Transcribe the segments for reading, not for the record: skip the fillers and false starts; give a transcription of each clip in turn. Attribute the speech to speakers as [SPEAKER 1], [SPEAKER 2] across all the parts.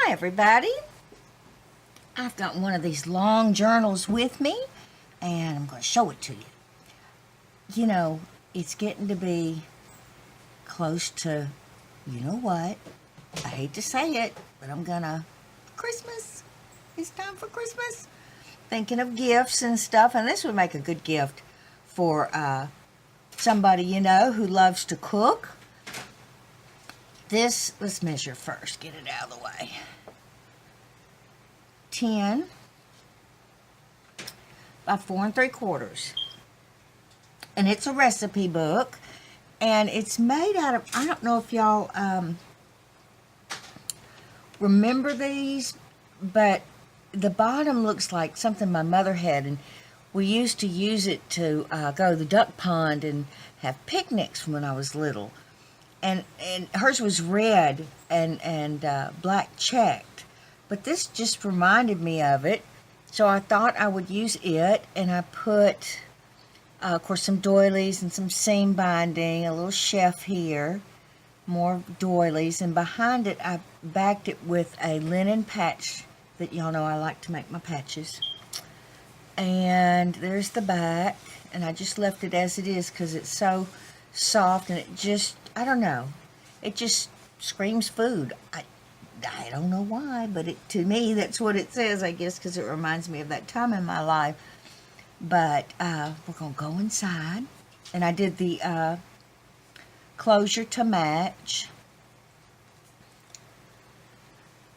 [SPEAKER 1] Hi everybody. I've got one of these long journals with me and I'm going to show it to you. You know, it's getting to be close to, you know what? I hate to say it, but Christmas. It's time for Christmas. Thinking of gifts and stuff, and this would make a good gift for somebody you know who loves to cook. Let's measure first, get it out of the way. 10 by 4 3/4. And it's a recipe book. And it's made out of, I don't know if y'all remember these, but the bottom looks like something my mother had. And we used to use it to go to the duck pond and have picnics when I was little. And hers was red and black checked. But this just reminded me of it. So I thought I would use it. And I put, of course, some doilies and some seam binding. A little chef here. More doilies. And behind it, I backed it with a linen patch. That y'all know I like to make my patches. And there's the back. And I just left it as it is because it's so soft. And it just, I don't know. It just screams food. I don't know why, but to me, that's what it says, I guess, because it reminds me of that time in my life. But we're going to go inside. And I did the closure to match.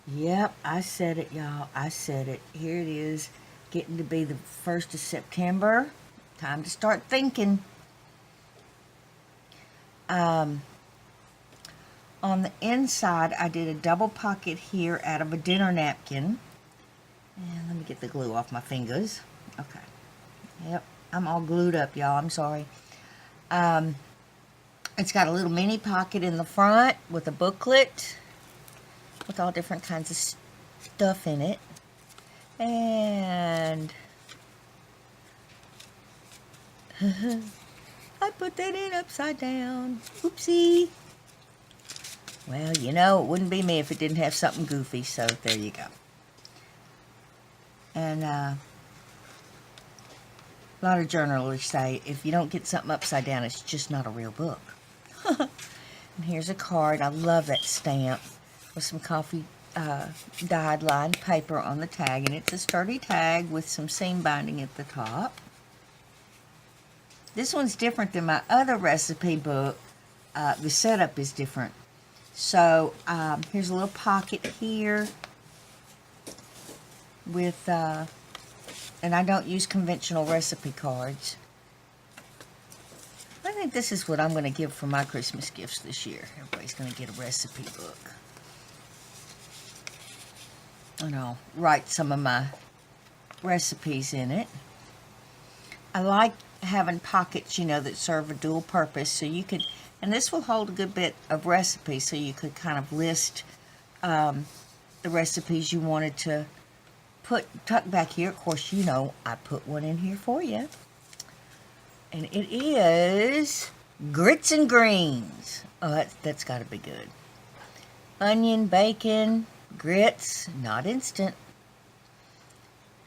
[SPEAKER 1] Yep, I said it, y'all. I said it. Here it is, getting to be the 1st of September. Time to start thinking. On the inside, I did a double pocket here out of a dinner napkin. And let me get the glue off my fingers. Okay. Yep, I'm all glued up, y'all. I'm sorry. It's got a little mini pocket in the front with a booklet with all different kinds of stuff in it. And I put that in upside down. Oopsie. Well, you know, it wouldn't be me if it didn't have something goofy, so there you go. And a lot of journalers say, if you don't get something upside down, it's just not a real book. And here's a card. I love that stamp with some coffee dyed lined paper on the tag. And it's a sturdy tag with some seam binding at the top. This one's different than my other recipe book. The setup is different. So, here's a little pocket here with, and I don't use conventional recipe cards. I think this is what I'm going to give for my Christmas gifts this year. Everybody's going to get a recipe book. And I'll write some of my recipes in it. I like having pockets, you know, that serve a dual purpose. So you could, and this will hold a good bit of recipes, so you could kind of list the recipes you wanted to tuck back here. Of course, you know, I put one in here for you. And it is grits and greens. Oh, that's got to be good. Onion, bacon, grits, not instant.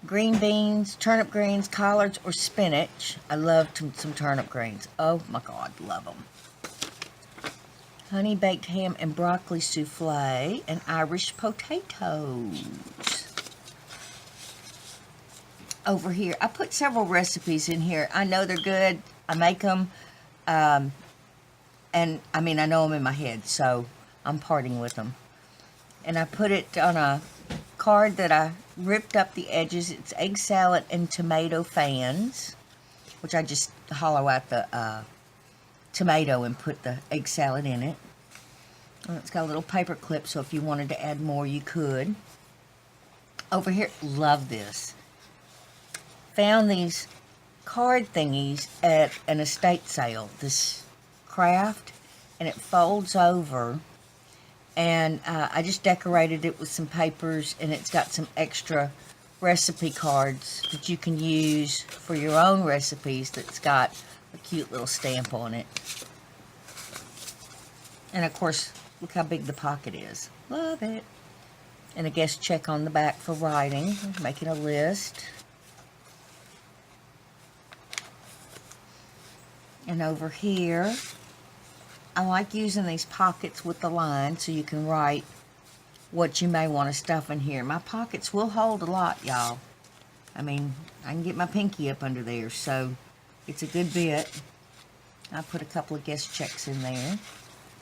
[SPEAKER 1] Green beans, turnip greens, collards, or spinach. I love some turnip greens. Oh my God, love them. Honey baked ham and broccoli souffle and Irish potatoes. Over here, I put several recipes in here. I know they're good. I make them. And I mean, I know them in my head, so I'm parting with them. And I put it on a card that I ripped up the edges. It's egg salad and tomato fans, which I just hollow out the tomato and put the egg salad in it. And it's got a little paper clip, so if you wanted to add more, you could. Over here, love this. Found these card thingies at an estate sale, this craft, and it folds over. And I just decorated it with some papers, and it's got some extra recipe cards that you can use for your own recipes that's got a cute little stamp on it. And of course, look how big the pocket is. Love it. And a guest check on the back for writing, making a list. And over here, I like using these pockets with the line so you can write what you may want to stuff in here. My pockets will hold a lot, y'all. I mean, I can get my pinky up under there, so it's a good bit. I put a couple of guest checks in there.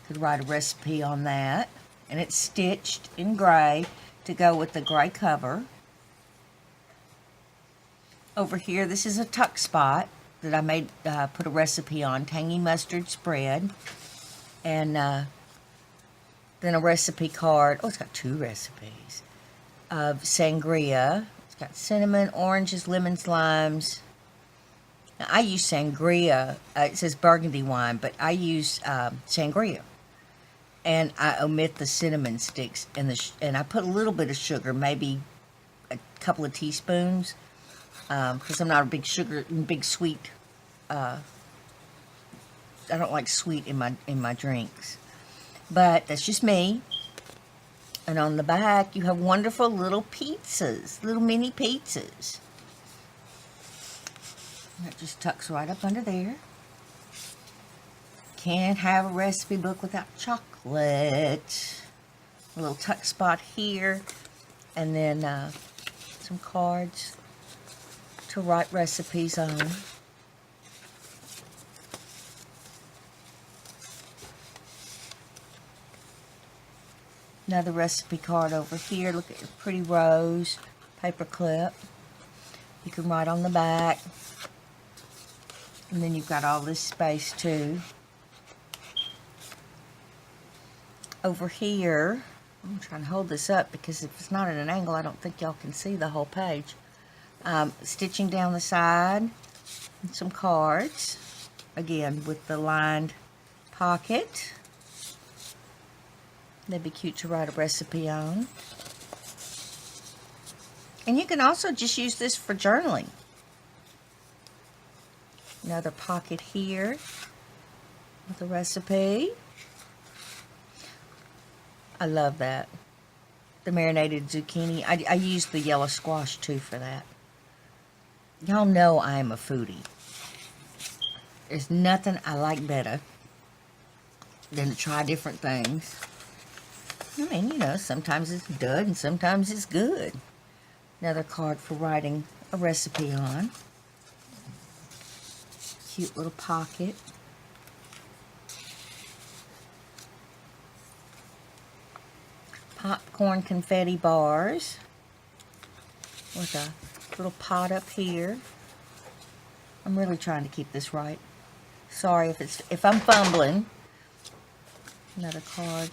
[SPEAKER 1] Could write a recipe on that. And it's stitched in gray to go with the gray cover. Over here, this is a tuck spot that I made, put a recipe on, tangy mustard spread. And then a recipe card. Oh, it's got 2 recipes of sangria. It's got cinnamon, oranges, lemons, limes. Now, I use sangria. It says burgundy wine, but I use sangria. And I omit the cinnamon sticks and I put a little bit of sugar, maybe a couple of teaspoons, because I'm not a big sweet. I don't like sweet in my drinks, but that's just me. And on the back, you have wonderful little pizzas, little mini pizzas. That just tucks right up under there. Can't have a recipe book without chocolate. A little tuck spot here, and then some cards to write recipes on. Another recipe card over here. Look at your pretty rose paper clip. You can write on the back. And then you've got all this space too. Over here, I'm trying to hold this up because if it's not at an angle, I don't think y'all can see the whole page. Stitching down the side, and some cards, again with the lined pocket. They'd be cute to write a recipe on. And you can also just use this for journaling. Another pocket here with a recipe. I love that. The marinated zucchini. I use the yellow squash too for that. Y'all know I am a foodie. There's nothing I like better than to try different things. I mean, you know, sometimes it's dud and sometimes it's good. Another card for writing a recipe on. Cute little pocket. Popcorn confetti bars with a little pot up here. I'm really trying to keep this right. Sorry if I'm fumbling. Another card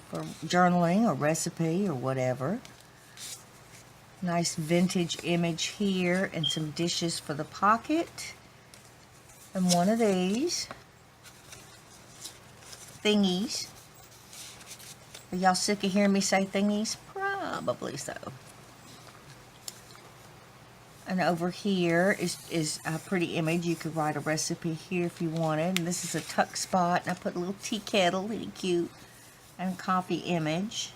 [SPEAKER 1] for journaling or recipe or whatever. Nice vintage image here and some dishes for the pocket. And one of these thingies. Are y'all sick of hearing me say thingies? Probably so. And over here is a pretty image. You could write a recipe here if you wanted. And this is a tuck spot. And I put a little tea kettle, really cute. And a coffee image.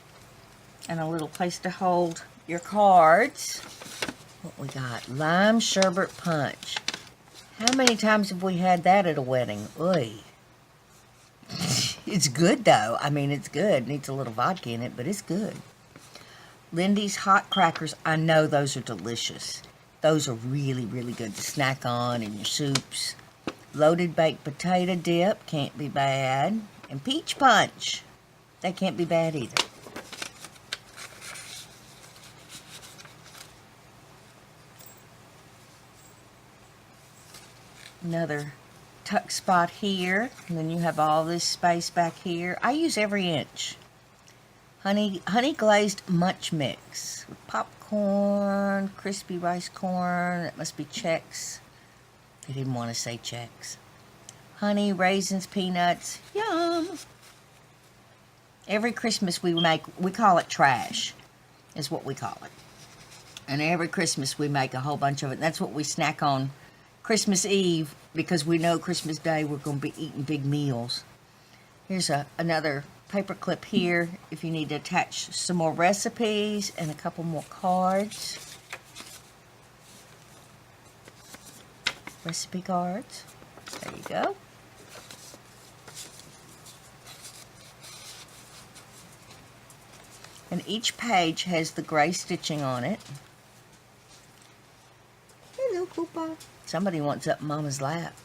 [SPEAKER 1] And a little place to hold your cards. What we got? Lime sherbet punch. How many times have we had that at a wedding? Oy. It's good though. I mean, it's good. Needs a little vodka in it, but it's good. Lindy's hot crackers. I know those are delicious. Those are really, really good to snack on in your soups. Loaded baked potato dip. Can't be bad. And peach punch. That can't be bad either. Another tuck spot here, and then you have all this space back here. I use every inch. Honey glazed munch mix with popcorn, crispy rice corn. That must be Chex. I didn't want to say Chex. Honey, raisins, peanuts. Yum. Every Christmas we call it trash, is what we call it. And every Christmas we make a whole bunch of it. That's what we snack on Christmas Eve, because we know Christmas Day we're going to be eating big meals. Here's another paper clip here if you need to attach some more recipes and a couple more cards. Recipe cards. There you go. And each page has the gray stitching on it. Hello, Koopa. Somebody wants up Mama's lap.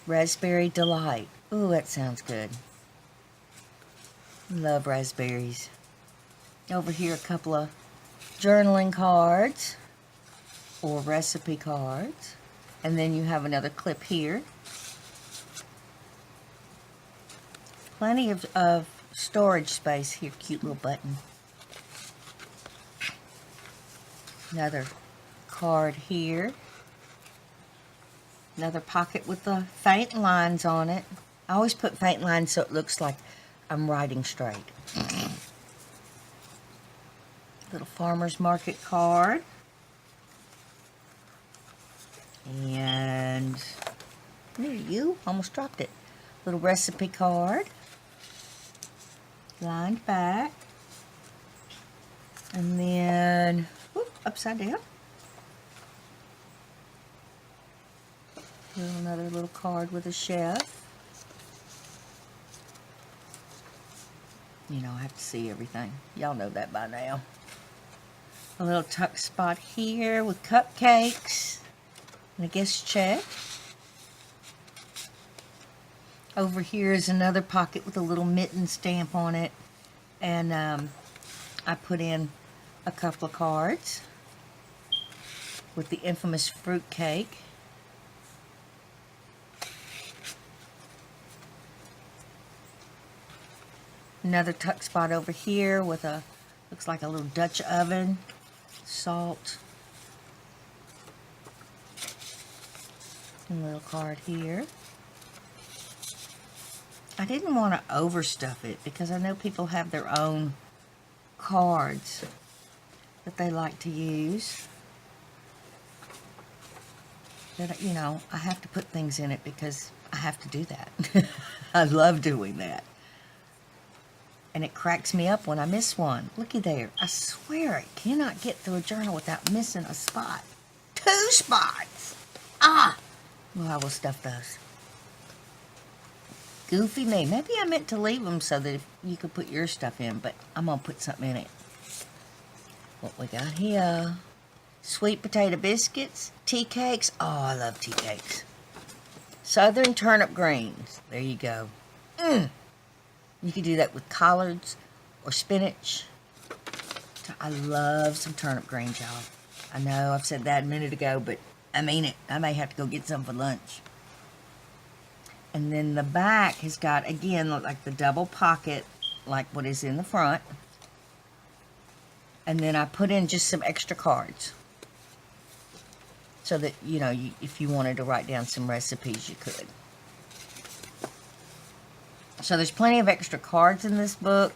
[SPEAKER 1] Raspberry Delight. Ooh, that sounds good. Love raspberries. Over here, a couple of journaling cards or recipe cards. And then you have another clip here. Plenty of storage space here. Cute little button. Another card here. Another pocket with the faint lines on it. I always put faint lines so it looks like I'm writing straight. Little farmer's market card. And there you almost dropped it. Little recipe card. Lined back. And then whoop, upside down. Another little card with a chef. You know, I have to see everything. Y'all know that by now. A little tuck spot here with cupcakes. And a guest check. Over here is another pocket with a little mitten stamp on it. And I put in a couple of cards with the infamous fruit cake. Another tuck spot over here with a, looks like a little Dutch oven, salt. And a little card here. I didn't want to overstuff it because I know people have their own cards that they like to use. That, you know, I have to put things in it because I have to do that. I love doing that. And it cracks me up when I miss one. Looky there. I swear I cannot get through a journal without missing a spot. 2 spots! Ah! Well, I will stuff those. Goofy me. Maybe I meant to leave them so that you could put your stuff in, but I'm going to put something in it. What we got here? Sweet potato biscuits, tea cakes. Oh, I love tea cakes. Southern turnip greens. There you go. You could do that with collards or spinach. I love some turnip greens, y'all. I know I've said that a minute ago, but I mean it. I may have to go get some for lunch. And then the back has got, again, like the double pocket, like what is in the front. And then I put in just some extra cards. So that, you know, if you wanted to write down some recipes, you could. So there's plenty of extra cards in this book.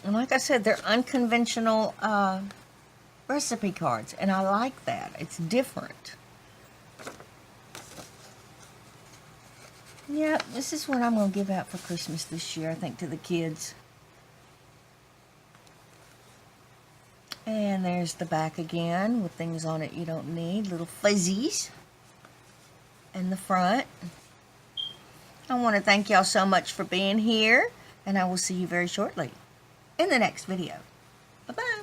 [SPEAKER 1] And like I said, they're unconventional recipe cards. And I like that. It's different. Yeah, this is what I'm going to give out for Christmas this year, I think, to the kids. And there's the back again with things on it you don't need. Little fuzzies. And the front. I want to thank y'all so much for being here. And I will see you very shortly in the next video. Bye-bye.